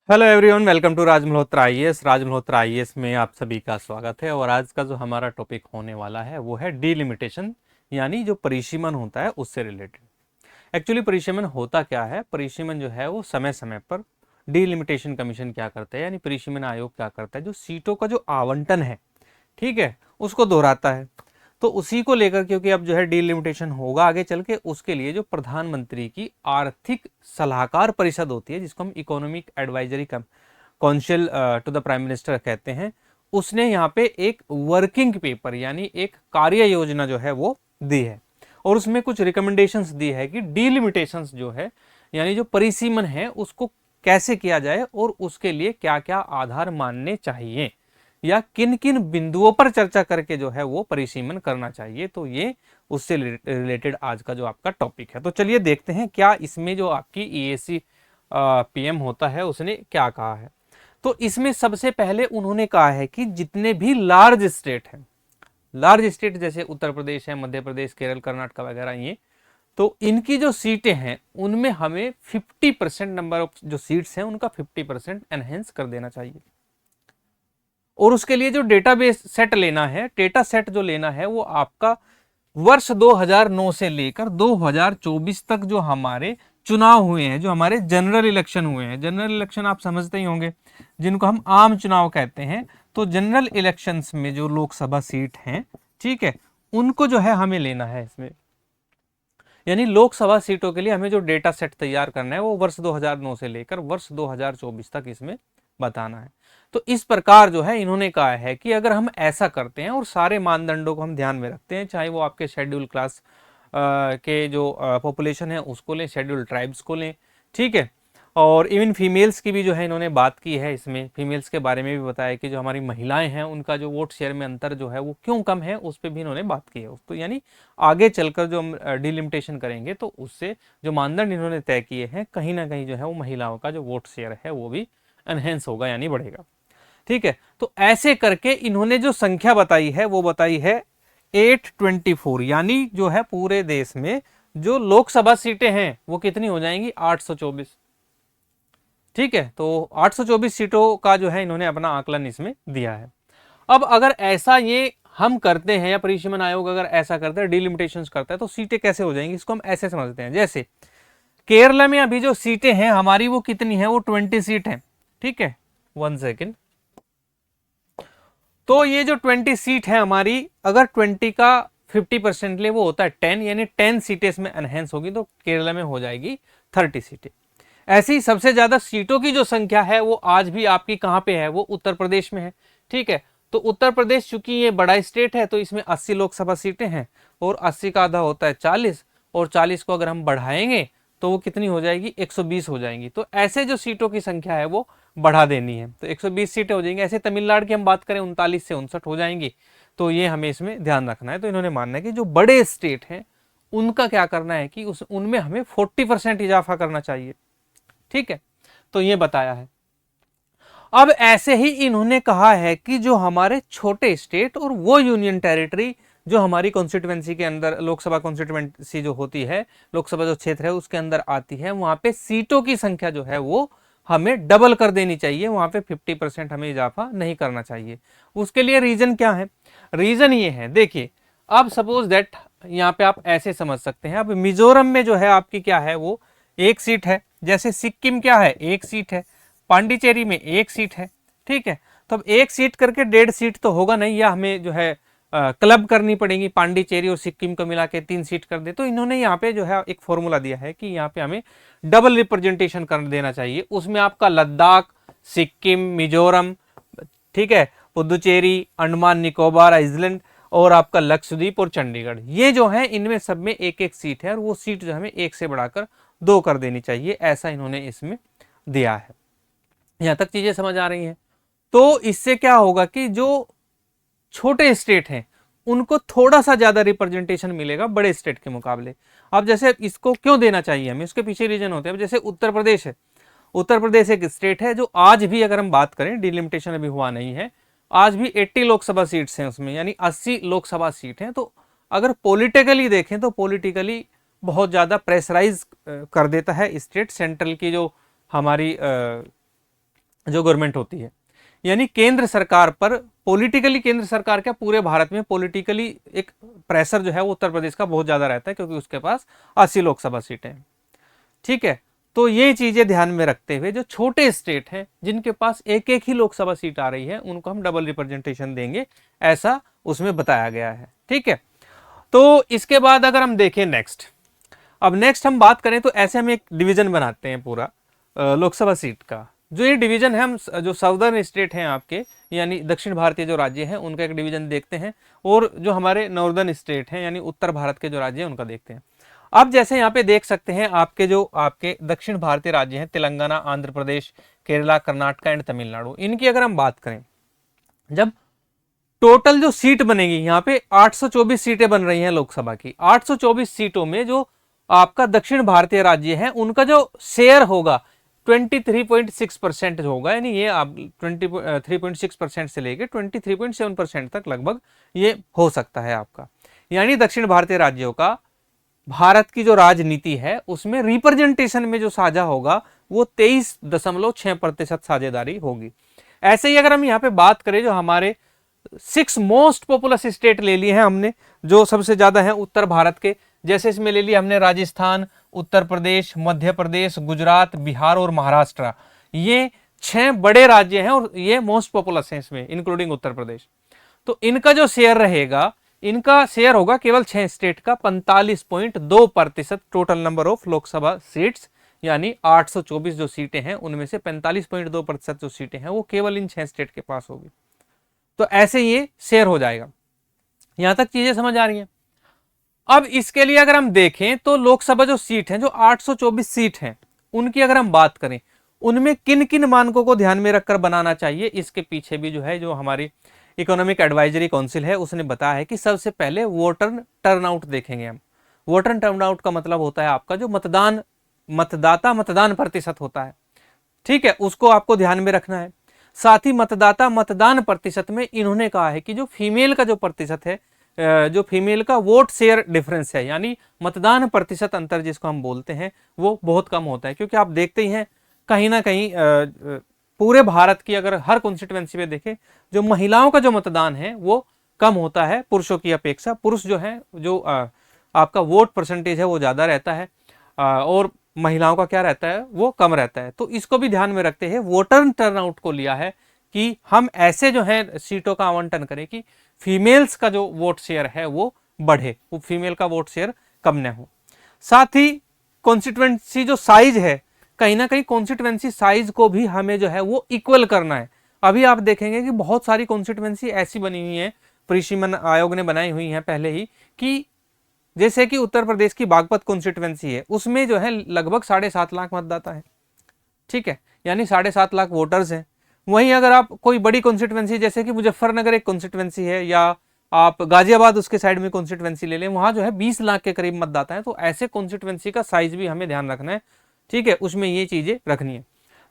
Hello everyone, welcome to Raj Malhotra IAS. Raj Malhotra IAS में आप सभी का स्वागत है। और आज का जो हमारा टॉपिक होने वाला है वो है डीलिमिटेशन, यानी जो परिसीमन होता है उससे रिलेटेड। एक्चुअली परिसीमन होता क्या है? परिसीमन जो है वो समय समय पर डीलिमिटेशन कमीशन क्या करता है, यानी परिसीमन आयोग क्या करता है, जो सीटों का जो आवंटन है, ठीक है, उसको दोहराता है। तो उसी को लेकर, क्योंकि अब जो है डीलिमिटेशन होगा आगे चल के, उसके लिए जो प्रधानमंत्री की आर्थिक सलाहकार परिषद होती है, जिसको हम economic advisory council to the prime minister कहते हैं, उसने यहाँ पे एक वर्किंग पेपर यानी एक कार्य योजना जो है वो दी है। और उसमें कुछ रिकमेंडेशंस दी है कि डीलिमिटेशंस जो है, यानी जो परिसीमन है, उसको कैसे किया जाए और उसके लिए क्या क्या आधार मानने चाहिए, या किन किन बिंदुओं पर चर्चा करके जो है वो परिसीमन करना चाहिए। तो ये उससे रिलेटेड आज का जो आपका टॉपिक है। तो चलिए देखते हैं क्या इसमें जो आपकी ईएसी पीएम होता है उसने क्या कहा है। तो इसमें सबसे पहले उन्होंने कहा है कि जितने भी लार्ज स्टेट हैं, लार्ज स्टेट जैसे उत्तर प्रदेश है, मध्य प्रदेश, केरल, कर्नाटक वगैरह, ये तो इनकी जो सीटें हैं उनमें हमें 50% नंबर ऑफ जो सीट्स हैं उनका 50% एनहेंस कर देना चाहिए। और उसके लिए जो डेटाबेस सेट लेना है, डेटा सेट जो लेना है, वो आपका वर्ष 2009 से लेकर 2024 तक जो हमारे चुनाव हुए हैं, जो हमारे जनरल इलेक्शन हुए हैं, जनरल इलेक्शन आप समझते ही होंगे, जिनको हम आम चुनाव कहते हैं। तो जनरल इलेक्शंस में जो लोकसभा सीट हैं, ठीक है, उनको जो है हमें लेना है इसमें। यानी लोकसभा सीटों के लिए हमें जो डेटा सेट तैयार करना है वो वर्ष 2009 से लेकर वर्ष 2024 तक इसमें बताना है। तो इस प्रकार जो है इन्होंने कहा है कि अगर हम ऐसा करते हैं और सारे मानदंडों को हम ध्यान में रखते हैं, चाहे वो आपके शेड्यूल क्लास के जो पॉपुलेशन है उसको लें, शेड्यूल ट्राइब्स को लें, ठीक है, और इवन फीमेल्स की भी जो है इन्होंने बात की है। इसमें फीमेल्स के बारे में भी बताया कि जो हमारी महिलाएं हैं उनका जो वोट शेयर में अंतर जो है वो क्यों कम है, उस पर भी इन्होंने बात की है। उसको यानी आगे चलकर जो हम डिलिमिटेशन करेंगे तो उससे जो मानदंड इन्होंने तय किए हैं, कहीं ना कहीं जो है वो महिलाओं का जो वोट शेयर है वो भी एनहेंस होगा, यानी बढ़ेगा। ठीक है, तो ऐसे करके इन्होंने जो संख्या बताई है वो बताई है 824, यानी जो है पूरे देश में जो लोकसभा सीटें हैं वो कितनी हो जाएंगी? 824। ठीक है, तो 824 सीटों का जो है इन्होंने अपना आकलन इसमें दिया है। अब अगर ऐसा ये हम करते हैं, या परिसीमन आयोग अगर ऐसा करता है, डिलिमिटेशन करता है, तो सीटें कैसे हो जाएंगी, इसको हम ऐसे समझते हैं। जैसे केरला में अभी जो सीटें हैं हमारी वो कितनी है? वो 20 सीट है। ठीक है, 1 सेकेंड। तो ये जो 20 सीट है हमारी, अगर 20 का 50% ले वो होता है 10, यानी 10 सीटें इसमें एनहेंस होगी, तो केरला में हो जाएगी 30 सीटें। ऐसी ही सबसे ज्यादा सीटों की जो संख्या है वो आज भी आपकी कहां पे है? वो उत्तर प्रदेश में है। ठीक है, तो उत्तर प्रदेश चूंकि ये बड़ा स्टेट है तो इसमें 80 लोकसभा सीटें हैं, और 80 का आधा होता है 40, और 40 को अगर हम बढ़ाएंगे तो वो कितनी हो जाएगी? 120 हो जाएंगी। तो ऐसे जो सीटों की संख्या है वो बढ़ा देनी है, तो 120 सीटें हो जाएंगी। ऐसे तमिलनाडु की हम बात करें 39 से 59 हो जाएंगी। तो ये हमें इसमें ध्यान रखना है। तो इन्होंने मानना है कि जो बड़े स्टेट हैं उनका क्या करना है कि उनमें हमें 40% इजाफा करना चाहिए। ठीक है, तो ये बताया है। अब ऐसे ही इन्होंने कहा है कि जो हमारे छोटे स्टेट और वो यूनियन टेरिटरी जो हमारी कॉन्स्टिट्यूएंसी के अंदर, लोकसभा कॉन्स्टिट्यूएंसी जो होती है, लोकसभा जो क्षेत्र है उसके अंदर आती है, वहां पे सीटों की संख्या जो है वो हमें डबल कर देनी चाहिए। वहां पे 50% हमें इजाफा नहीं करना चाहिए। उसके लिए रीजन क्या है? रीजन ये है, देखिए, अब सपोज दैट यहाँ पे आप ऐसे समझ सकते हैं, अब मिजोरम में जो है आपकी क्या है? वो 1 सीट है। जैसे सिक्किम क्या है? 1 सीट है। पांडिचेरी में 1 सीट है। ठीक है, तो अब 1 सीट करके 1.5 सीट तो होगा नहीं, या हमें जो है क्लब करनी पड़ेगी, पांडिचेरी और सिक्किम को मिला के 3 सीट कर दे। तो इन्होंने यहाँ पे जो है एक फॉर्मूला दिया है कि यहाँ पे हमें डबल रिप्रेजेंटेशन कर देना चाहिए। उसमें आपका लद्दाख, सिक्किम, मिजोरम, ठीक है, पुदुचेरी, अंडमान निकोबार आइलैंड, और आपका लक्षद्वीप और चंडीगढ़, ये जो है इनमें सब में 1-1 सीट है, और वो सीट जो हमें 1 से बढ़ाकर 2 कर देनी चाहिए, ऐसा इन्होंने इसमें दिया है। यहां तक चीजें समझ आ रही हैं? तो इससे क्या होगा कि जो छोटे स्टेट हैं उनको थोड़ा सा ज्यादा रिप्रेजेंटेशन मिलेगा बड़े स्टेट के मुकाबले। अब जैसे इसको क्यों देना चाहिए हमें, उसके पीछे रीजन होते हैं। जैसे उत्तर प्रदेश है, उत्तर प्रदेश एक स्टेट है जो आज भी, अगर हम बात करें, डिलिमिटेशन अभी हुआ नहीं है, आज भी 80 लोकसभा सीट्स हैं उसमें, यानी 80 लोकसभा सीट हैं। तो अगर पॉलिटिकली देखें तो पॉलिटिकली बहुत ज्यादा प्रेशराइज कर देता है स्टेट, सेंट्रल की जो हमारी जो गवर्नमेंट होती है, यानी केंद्र सरकार पर पॉलिटिकली, केंद्र सरकार क्या पूरे भारत में पॉलिटिकली एक प्रेशर जो है वो उत्तर प्रदेश का बहुत ज्यादा रहता है, क्योंकि उसके पास 80 लोकसभा सीटें हैं। ठीक है, तो ये चीजें ध्यान में रखते हुए जो छोटे स्टेट हैं जिनके पास एक एक ही लोकसभा सीट आ रही है, उनको हम डबल रिप्रेजेंटेशन देंगे, ऐसा उसमें बताया गया है। ठीक है, तो इसके बाद अगर हम देखें नेक्स्ट, अब नेक्स्ट हम बात करें तो ऐसे हम एक डिवीजन बनाते हैं पूरा लोकसभा सीट का। जो ये डिवीजन है, हम जो साउदर्न स्टेट हैं आपके, यानी दक्षिण भारतीय जो राज्य हैं उनका एक डिवीजन देखते हैं, और जो हमारे नॉर्दर्न स्टेट हैं यानी उत्तर भारत के जो राज्य हैं उनका देखते हैं। अब जैसे यहाँ पे देख सकते हैं आपके जो आपके दक्षिण भारतीय राज्य हैं, तेलंगाना, आंध्र प्रदेश, केरला, कर्नाटक एंड तमिलनाडु, इनकी अगर हम बात करें, जब टोटल जो सीट बनेगी यहाँ पे 824 सीटें बन रही हैं लोकसभा की, 824 सीटों में जो आपका दक्षिण भारतीय राज्य है उनका जो शेयर होगा 23.6% होगा, यानी ये आप 23.6% से लेके 23.7% तक लगभग ये हो सकता है आपका। यानी दक्षिण भारतीय राज्यों का भारत की जो राजनीति है उसमें रिप्रेजेंटेशन में जो साझा होगा वो 23.6% साझेदारी होगी। ऐसे ही अगर हम यहाँ पे बात करें, जो हमारे 6 मोस्ट पॉपुलस स्टेट ले लिए हैं हमने, जो सबसे ज्यादा है उत्तर भारत के, जैसे इसमें ले लिया हमने राजस्थान, उत्तर प्रदेश, मध्य प्रदेश, गुजरात, बिहार और महाराष्ट्र। ये 6 बड़े राज्य हैं और ये मोस्ट पॉपुलस हैं इसमें, इंक्लूडिंग उत्तर प्रदेश। तो इनका जो शेयर रहेगा, इनका शेयर होगा केवल 6 स्टेट का 45.2% total number of Lok Sabha seats, यानी 824 जो सीटें हैं उनमें से 45.2% जो सीटें हैं वो केवल इन 6 स्टेट के पास होगी। तो ऐसे ये शेयर हो जाएगा। यहां तक चीजें समझ आ रही हैं। अब इसके लिए अगर हम देखें तो लोकसभा जो सीट है, जो 824 सीट हैं, उनकी अगर हम बात करें, उनमें किन किन मानकों को ध्यान में रखकर बनाना चाहिए, इसके पीछे भी जो है जो हमारी इकोनॉमिक एडवाइजरी काउंसिल है उसने बताया है कि सबसे पहले वोटर टर्नआउट देखेंगे हम। वोटर टर्नआउट का मतलब होता है आपका जो मतदान प्रतिशत होता है, ठीक है, उसको आपको ध्यान में रखना है। साथ ही मतदान प्रतिशत में इन्होंने कहा है कि जो फीमेल का जो प्रतिशत है, जो फीमेल का वोट शेयर डिफरेंस है, यानी मतदान प्रतिशत अंतर जिसको हम बोलते हैं, वो बहुत कम होता है। क्योंकि आप देखते ही हैं कहीं ना कहीं पूरे भारत की अगर हर कॉन्स्टिट्यूएंसी में देखें, जो महिलाओं का जो मतदान है वो कम होता है पुरुषों की अपेक्षा। पुरुष जो है, जो आपका वोट परसेंटेज है वो ज्यादा रहता है, और महिलाओं का क्या रहता है, वो कम रहता है। तो इसको भी ध्यान में रखते हैं वोटर टर्नआउट को लिया है कि हम ऐसे जो है सीटों का आवंटन करें कि फीमेल्स का जो वोट शेयर है वो बढ़े, वो फीमेल का वोट शेयर कम न हो। साथ ही कॉन्स्टिट्यूएंसी जो साइज है, कहीं ना कहीं कॉन्स्टिट्यूएंसी साइज को भी हमें जो है वो इक्वल करना है। अभी आप देखेंगे कि बहुत सारी कॉन्स्टिट्यूएंसी ऐसी बनी हुई है, परिसीमन आयोग ने बनाई हुई है पहले ही, कि जैसे कि उत्तर प्रदेश की बागपत कॉन्स्टिट्यूएंसी है, उसमें जो है लगभग 7.5 लाख मतदाता है, ठीक है, यानी 7.5 लाख वोटर्स हैं। वहीं अगर आप कोई बड़ी कॉन्स्टिट्यूएंसी जैसे कि मुजफ्फरनगर एक कॉन्स्टिट्यूएंसी है, या आप गाजियाबाद उसके साइड में कॉन्स्टिट्यूएंसी ले लें, वहां जो है 20 लाख के करीब मतदाता है। तो ऐसे कॉन्स्टिट्यूएंसी का साइज भी हमें ध्यान रखना है, ठीक है, उसमें ये चीजें रखनी है।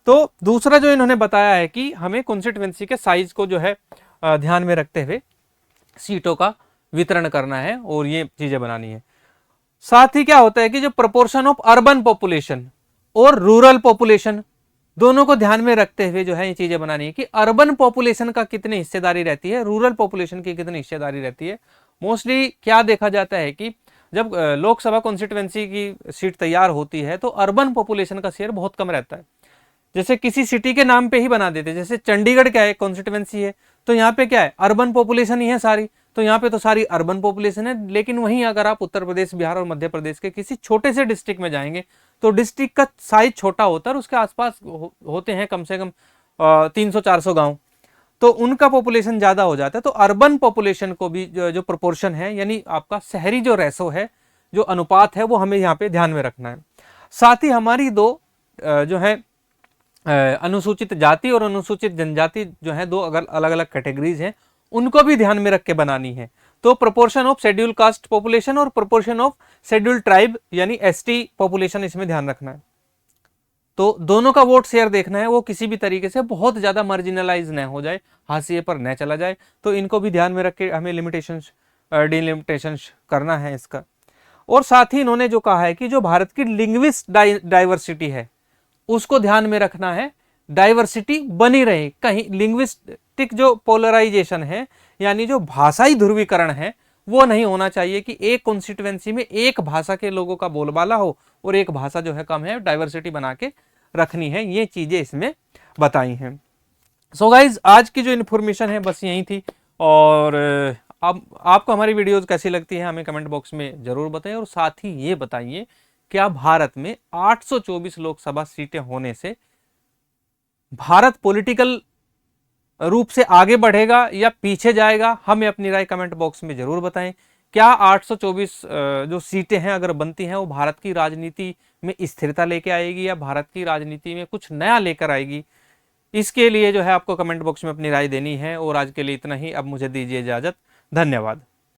तो दूसरा जो इन्होंने बताया है कि हमें कॉन्स्टिट्यूएंसी के साइज को जो है ध्यान में रखते हुए सीटों का वितरण करना है और ये चीजें बनानी है। साथ ही क्या होता है कि जो प्रोपोर्शन ऑफ अर्बन पॉपुलेशन और रूरल पॉपुलेशन दोनों को ध्यान में रखते हुए जो है ये चीजें बनानी है कि अर्बन पॉपुलेशन का कितनी हिस्सेदारी रहती है, रूरल पॉपुलेशन की कितनी हिस्सेदारी रहती है। मोस्टली क्या देखा जाता है कि जब लोकसभा कॉन्स्टिट्यूएंसी की सीट तैयार होती है तो अर्बन पॉपुलेशन का शेयर बहुत कम रहता है। जैसे किसी सिटी के नाम पे ही बना देते, जैसे चंडीगढ़ क्या है, कॉन्स्टिट्यूएंसी है, तो यहाँ पे क्या है, अर्बन पॉपुलेशन ही है सारी, तो यहाँ पे तो सारी अर्बन पॉपुलेशन है। लेकिन वहीं अगर आप उत्तर प्रदेश, बिहार और मध्य प्रदेश के किसी छोटे से डिस्ट्रिक्ट में जाएंगे तो डिस्ट्रिक्ट का साइज छोटा होता है और उसके आसपास होते हैं कम से कम 300-400 गांव, तो उनका पॉपुलेशन ज्यादा हो जाता है। तो अर्बन पॉपुलेशन को भी जो प्रोपोर्शन है, यानी आपका शहरी जो रेशो है, जो अनुपात है, वो हमें यहाँ पे ध्यान में रखना है। साथ ही हमारी दो जो है अनुसूचित जाति और अनुसूचित जनजाति जो है, दो अगर अलग अलग कैटेगरीज हैं, उनको भी ध्यान में रख के बनानी है। तो proportion of schedule caste population और प्रोपोर्शन ऑफ शेड्यूल ट्राइब यानी एसटी पॉपुलेशन, इसमें ध्यान रखना है। तो दोनों का वोट शेयर देखना है, वो किसी भी तरीके से बहुत ज्यादा मार्जिनलाइज न हो जाए, हाशिए पर न चला जाए। तो इनको भी ध्यान में रख के हमें लिमिटेशंस, डिलिमिटेशंस करना है इसका। और साथ ही इन्होंने जो कहा है कि जो भारत की लिंग्विस्ट डाइवर्सिटी है उसको ध्यान में रखना है डाइवर्सिटी बनी रहे, कहीं लिंग्विस्टिक जो पोलराइजेशन है यानी जो भाषाई ध्रुवीकरण है वो नहीं होना चाहिए कि एक कॉन्स्टिट्यूएंसी में एक भाषा के लोगों का बोलबाला हो और एक भाषा जो है कम है, डाइवर्सिटी बना के रखनी है। ये चीजें इसमें बताई हैं। सो गाइज, आज की जो इन्फॉर्मेशन है बस यही थी। और अब आपको हमारी वीडियोस कैसी लगती है हमें कमेंट बॉक्स में जरूर बताएं, और साथ ही ये बताइए क्या भारत में 824 लोकसभा सीटें होने से भारत पॉलिटिकल रूप से आगे बढ़ेगा या पीछे जाएगा, हमें अपनी राय कमेंट बॉक्स में जरूर बताएं। क्या 824 जो सीटें हैं अगर बनती हैं वो भारत की राजनीति में स्थिरता लेके आएगी या भारत की राजनीति में कुछ नया लेकर आएगी, इसके लिए जो है आपको कमेंट बॉक्स में अपनी राय देनी है। और आज के लिए इतना ही, अब मुझे दीजिए इजाजत। धन्यवाद।